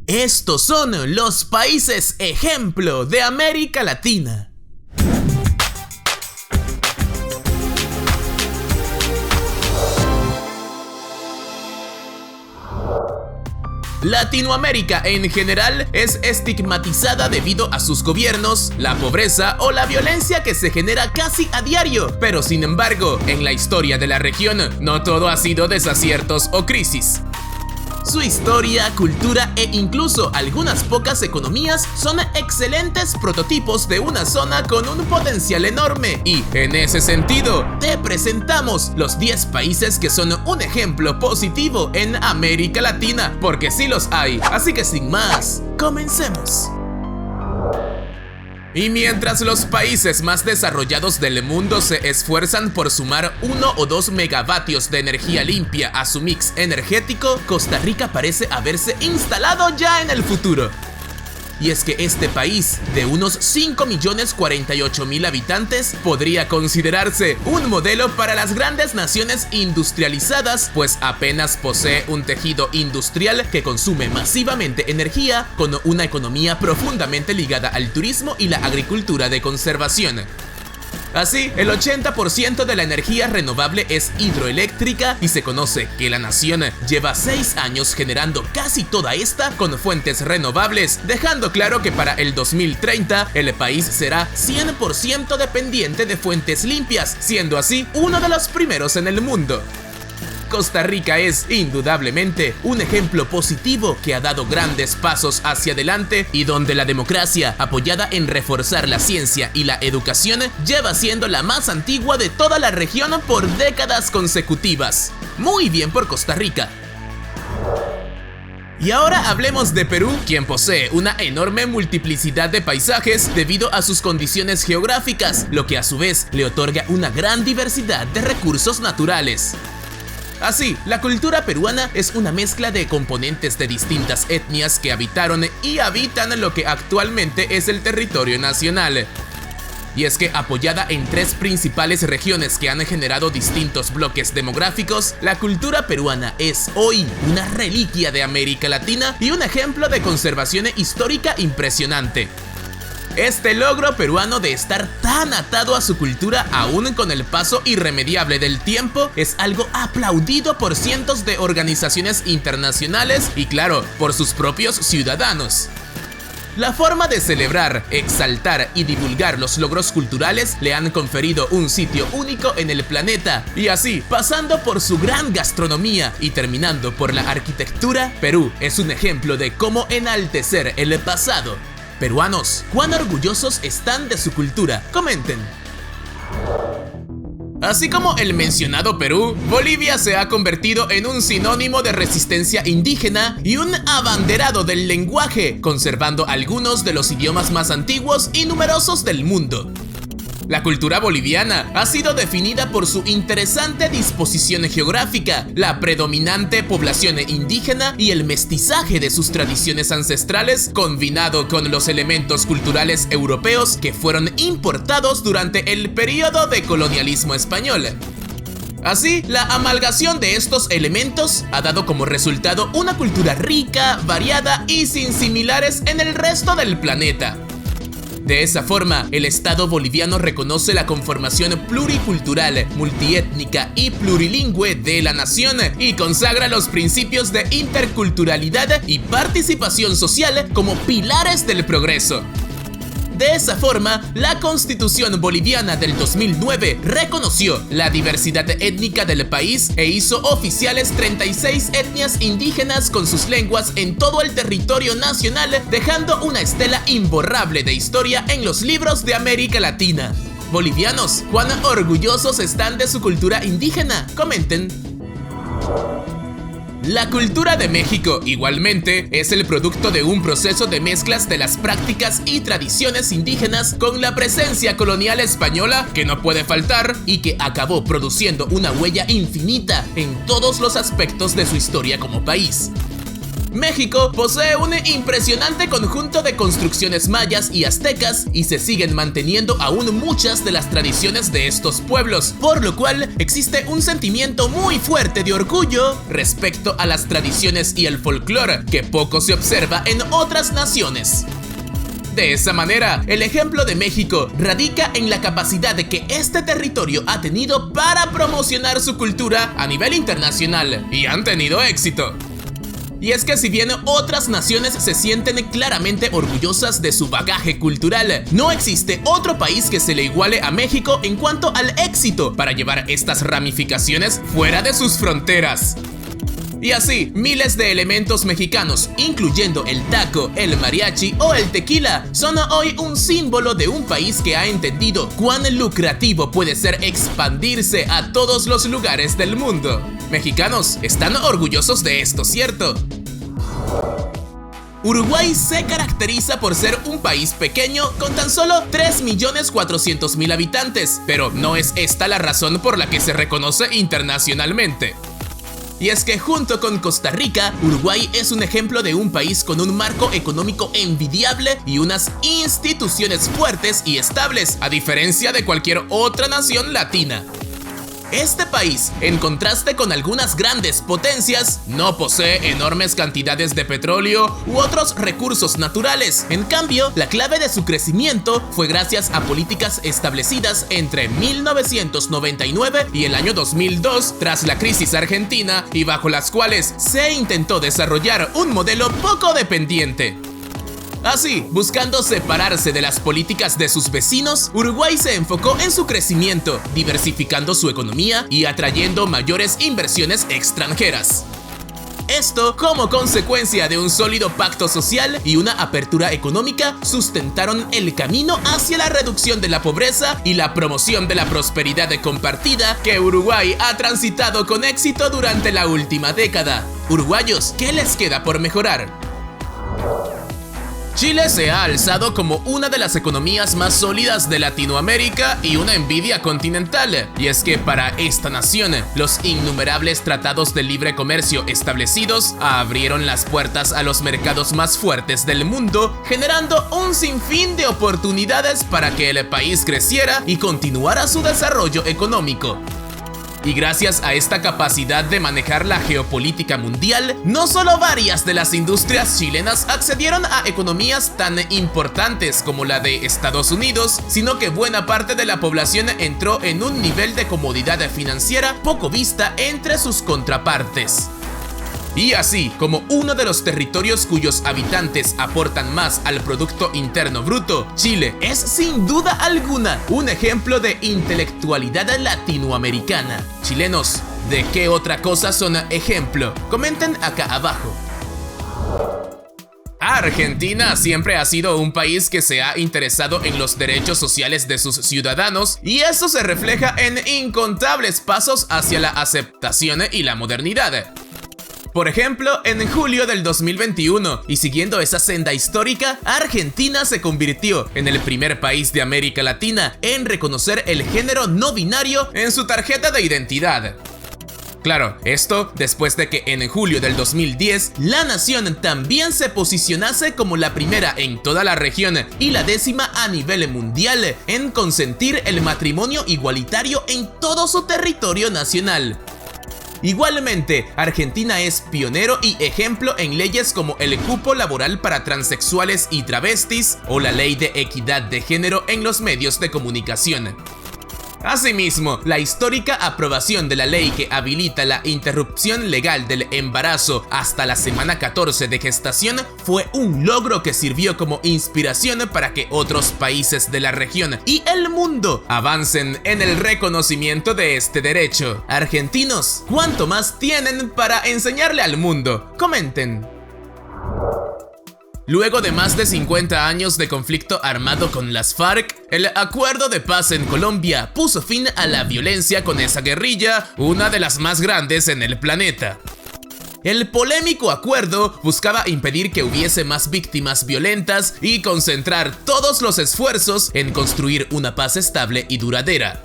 Estos son los países ejemplo de América Latina. Latinoamérica en general es estigmatizada debido a sus gobiernos, la pobreza o la violencia que se genera casi a diario, pero sin embargo, en la historia de la región no todo ha sido desaciertos o crisis. Su historia, cultura e incluso algunas pocas economías son excelentes prototipos de una zona con un potencial enorme y, en ese sentido, te presentamos los 10 países que son un ejemplo positivo en América Latina, porque sí los hay, así que sin más, comencemos. Y mientras los países más desarrollados del mundo se esfuerzan por sumar 1 o 2 megavatios de energía limpia a su mix energético, Costa Rica parece haberse instalado ya en el futuro. Y es que este país, de unos 5.048.000 habitantes, podría considerarse un modelo para las grandes naciones industrializadas, pues apenas posee un tejido industrial que consume masivamente energía, con una economía profundamente ligada al turismo y la agricultura de conservación. Así, el 80% de la energía renovable es hidroeléctrica y se conoce que la nación lleva 6 años generando casi toda esta con fuentes renovables, dejando claro que para el 2030 el país será 100% dependiente de fuentes limpias, siendo así uno de los primeros en el mundo. Costa Rica es, indudablemente, un ejemplo positivo que ha dado grandes pasos hacia adelante y donde la democracia, apoyada en reforzar la ciencia y la educación, lleva siendo la más antigua de toda la región por décadas consecutivas. Muy bien por Costa Rica. Y ahora hablemos de Perú, quien posee una enorme multiplicidad de paisajes debido a sus condiciones geográficas, lo que a su vez le otorga una gran diversidad de recursos naturales. Así, la cultura peruana es una mezcla de componentes de distintas etnias que habitaron y habitan lo que actualmente es el territorio nacional. Y es que, apoyada en 3 principales regiones que han generado distintos bloques demográficos, la cultura peruana es hoy una reliquia de América Latina y un ejemplo de conservación histórica impresionante. Este logro peruano de estar tan atado a su cultura aún con el paso irremediable del tiempo es algo aplaudido por cientos de organizaciones internacionales y, claro, por sus propios ciudadanos. La forma de celebrar, exaltar y divulgar los logros culturales le han conferido un sitio único en el planeta, y así, pasando por su gran gastronomía y terminando por la arquitectura, Perú es un ejemplo de cómo enaltecer el pasado. Peruanos, ¿cuán orgullosos están de su cultura? Comenten. Así como el mencionado Perú, Bolivia se ha convertido en un sinónimo de resistencia indígena y un abanderado del lenguaje, conservando algunos de los idiomas más antiguos y numerosos del mundo. La cultura boliviana ha sido definida por su interesante disposición geográfica, la predominante población indígena y el mestizaje de sus tradiciones ancestrales, combinado con los elementos culturales europeos que fueron importados durante el periodo de colonialismo español. Así, la amalgación de estos elementos ha dado como resultado una cultura rica, variada y sin similares en el resto del planeta. De esa forma, el Estado boliviano reconoce la conformación pluricultural, multiétnica y plurilingüe de la nación y consagra los principios de interculturalidad y participación social como pilares del progreso. De esa forma, la Constitución boliviana del 2009 reconoció la diversidad étnica del país e hizo oficiales 36 etnias indígenas con sus lenguas en todo el territorio nacional, dejando una estela imborrable de historia en los libros de América Latina. Bolivianos, ¿cuán orgullosos están de su cultura indígena? Comenten. La cultura de México, igualmente, es el producto de un proceso de mezclas de las prácticas y tradiciones indígenas con la presencia colonial española que no puede faltar y que acabó produciendo una huella infinita en todos los aspectos de su historia como país. México posee un impresionante conjunto de construcciones mayas y aztecas y se siguen manteniendo aún muchas de las tradiciones de estos pueblos, por lo cual existe un sentimiento muy fuerte de orgullo respecto a las tradiciones y el folclore que poco se observa en otras naciones. De esa manera, el ejemplo de México radica en la capacidad de que este territorio ha tenido para promocionar su cultura a nivel internacional, y han tenido éxito. Y es que si bien otras naciones se sienten claramente orgullosas de su bagaje cultural, no existe otro país que se le iguale a México en cuanto al éxito para llevar estas ramificaciones fuera de sus fronteras. Y así, miles de elementos mexicanos, incluyendo el taco, el mariachi o el tequila, son hoy un símbolo de un país que ha entendido cuán lucrativo puede ser expandirse a todos los lugares del mundo. Mexicanos, están orgullosos de esto, ¿cierto? Uruguay se caracteriza por ser un país pequeño con tan solo 3.400.000 habitantes, pero no es esta la razón por la que se reconoce internacionalmente. Y es que junto con Costa Rica, Uruguay es un ejemplo de un país con un marco económico envidiable y unas instituciones fuertes y estables, a diferencia de cualquier otra nación latina. Este país, en contraste con algunas grandes potencias, no posee enormes cantidades de petróleo u otros recursos naturales. En cambio, la clave de su crecimiento fue gracias a políticas establecidas entre 1999 y el año 2002 tras la crisis argentina y bajo las cuales se intentó desarrollar un modelo poco dependiente. Así, buscando separarse de las políticas de sus vecinos, Uruguay se enfocó en su crecimiento, diversificando su economía y atrayendo mayores inversiones extranjeras. Esto, como consecuencia de un sólido pacto social y una apertura económica, sustentaron el camino hacia la reducción de la pobreza y la promoción de la prosperidad compartida que Uruguay ha transitado con éxito durante la última década. Uruguayos, ¿qué les queda por mejorar? Chile se ha alzado como una de las economías más sólidas de Latinoamérica y una envidia continental. Y es que para esta nación, los innumerables tratados de libre comercio establecidos abrieron las puertas a los mercados más fuertes del mundo, generando un sinfín de oportunidades para que el país creciera y continuara su desarrollo económico. Y gracias a esta capacidad de manejar la geopolítica mundial, no solo varias de las industrias chilenas accedieron a economías tan importantes como la de Estados Unidos, sino que buena parte de la población entró en un nivel de comodidad financiera poco vista entre sus contrapartes. Y así, como uno de los territorios cuyos habitantes aportan más al Producto Interno Bruto, Chile es sin duda alguna un ejemplo de intelectualidad latinoamericana. Chilenos, ¿de qué otra cosa son ejemplo? Comenten acá abajo. Argentina siempre ha sido un país que se ha interesado en los derechos sociales de sus ciudadanos y eso se refleja en incontables pasos hacia la aceptación y la modernidad. Por ejemplo, en julio del 2021, y siguiendo esa senda histórica, Argentina se convirtió en el primer país de América Latina en reconocer el género no binario en su tarjeta de identidad. Claro, esto después de que en julio del 2010 la nación también se posicionase como la primera en toda la región y la 10ª a nivel mundial en consentir el matrimonio igualitario en todo su territorio nacional. Igualmente, Argentina es pionero y ejemplo en leyes como el cupo laboral para transexuales y travestis o la ley de equidad de género en los medios de comunicación. Asimismo, la histórica aprobación de la ley que habilita la interrupción legal del embarazo hasta la semana 14 de gestación fue un logro que sirvió como inspiración para que otros países de la región y el mundo avancen en el reconocimiento de este derecho. Argentinos, ¿cuánto más tienen para enseñarle al mundo? Comenten. Luego de más de 50 años de conflicto armado con las FARC, el acuerdo de paz en Colombia puso fin a la violencia con esa guerrilla, una de las más grandes en el planeta. El polémico acuerdo buscaba impedir que hubiese más víctimas violentas y concentrar todos los esfuerzos en construir una paz estable y duradera.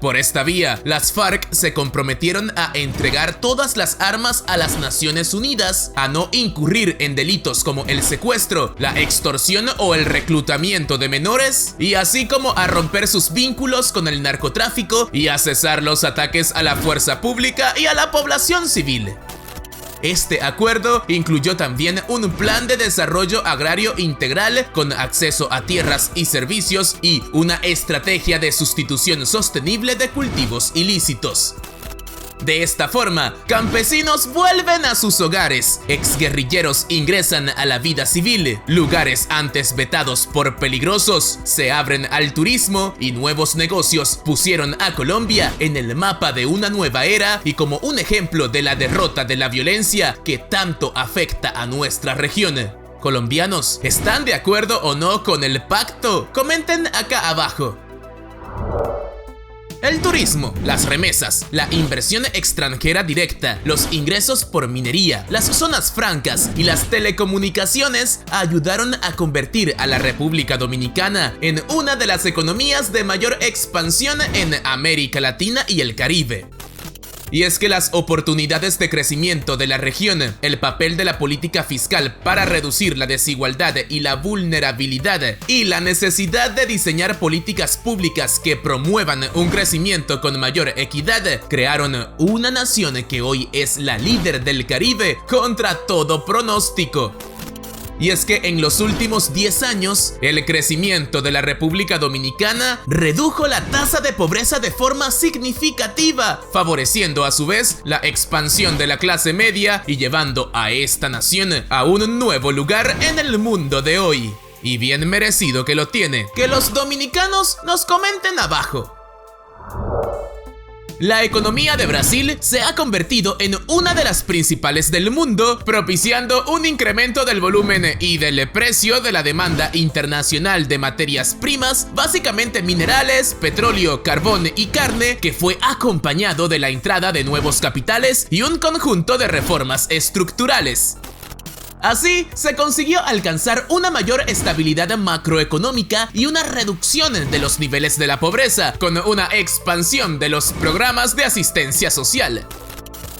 Por esta vía, las FARC se comprometieron a entregar todas las armas a las Naciones Unidas, a no incurrir en delitos como el secuestro, la extorsión o el reclutamiento de menores, y así como a romper sus vínculos con el narcotráfico y a cesar los ataques a la fuerza pública y a la población civil. Este acuerdo incluyó también un plan de desarrollo agrario integral con acceso a tierras y servicios y una estrategia de sustitución sostenible de cultivos ilícitos. De esta forma, campesinos vuelven a sus hogares, exguerrilleros ingresan a la vida civil, lugares antes vetados por peligrosos se abren al turismo y nuevos negocios pusieron a Colombia en el mapa de una nueva era y como un ejemplo de la derrota de la violencia que tanto afecta a nuestra región. Colombianos, ¿están de acuerdo o no con el pacto? Comenten acá abajo. El turismo, las remesas, la inversión extranjera directa, los ingresos por minería, las zonas francas y las telecomunicaciones ayudaron a convertir a la República Dominicana en una de las economías de mayor expansión en América Latina y el Caribe. Y es que las oportunidades de crecimiento de la región, el papel de la política fiscal para reducir la desigualdad y la vulnerabilidad y la necesidad de diseñar políticas públicas que promuevan un crecimiento con mayor equidad crearon una nación que hoy es la líder del Caribe contra todo pronóstico. Y es que en los últimos 10 años, el crecimiento de la República Dominicana redujo la tasa de pobreza de forma significativa, favoreciendo a su vez la expansión de la clase media y llevando a esta nación a un nuevo lugar en el mundo de hoy. Y bien merecido que lo tiene. Que los dominicanos nos comenten abajo. La economía de Brasil se ha convertido en una de las principales del mundo, propiciando un incremento del volumen y del precio de la demanda internacional de materias primas, básicamente minerales, petróleo, carbón y carne, que fue acompañado de la entrada de nuevos capitales y un conjunto de reformas estructurales. Así, se consiguió alcanzar una mayor estabilidad macroeconómica y una reducción de los niveles de la pobreza, con una expansión de los programas de asistencia social.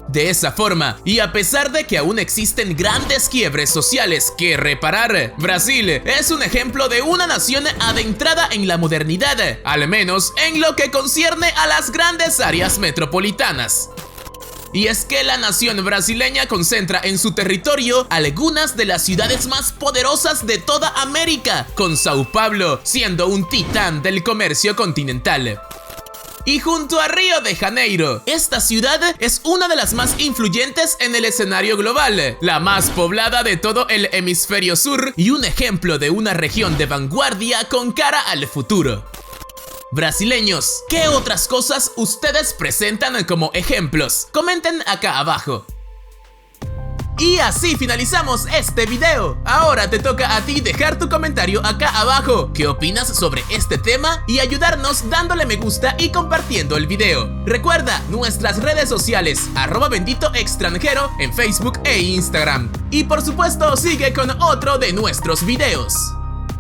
De esa forma, y a pesar de que aún existen grandes quiebres sociales que reparar, Brasil es un ejemplo de una nación adentrada en la modernidad, al menos en lo que concierne a las grandes áreas metropolitanas. Y es que la nación brasileña concentra en su territorio algunas de las ciudades más poderosas de toda América, con Sao Paulo siendo un titán del comercio continental. Y junto a Río de Janeiro, esta ciudad es una de las más influyentes en el escenario global, la más poblada de todo el hemisferio sur y un ejemplo de una región de vanguardia con cara al futuro. Brasileños, ¿qué otras cosas ustedes presentan como ejemplos? Comenten acá abajo. Y así finalizamos este video. Ahora te toca a ti dejar tu comentario acá abajo. ¿Qué opinas sobre este tema? Y ayudarnos dándole me gusta y compartiendo el video. Recuerda nuestras redes sociales @benditoextranjero en Facebook e Instagram. Y por supuesto sigue con otro de nuestros videos.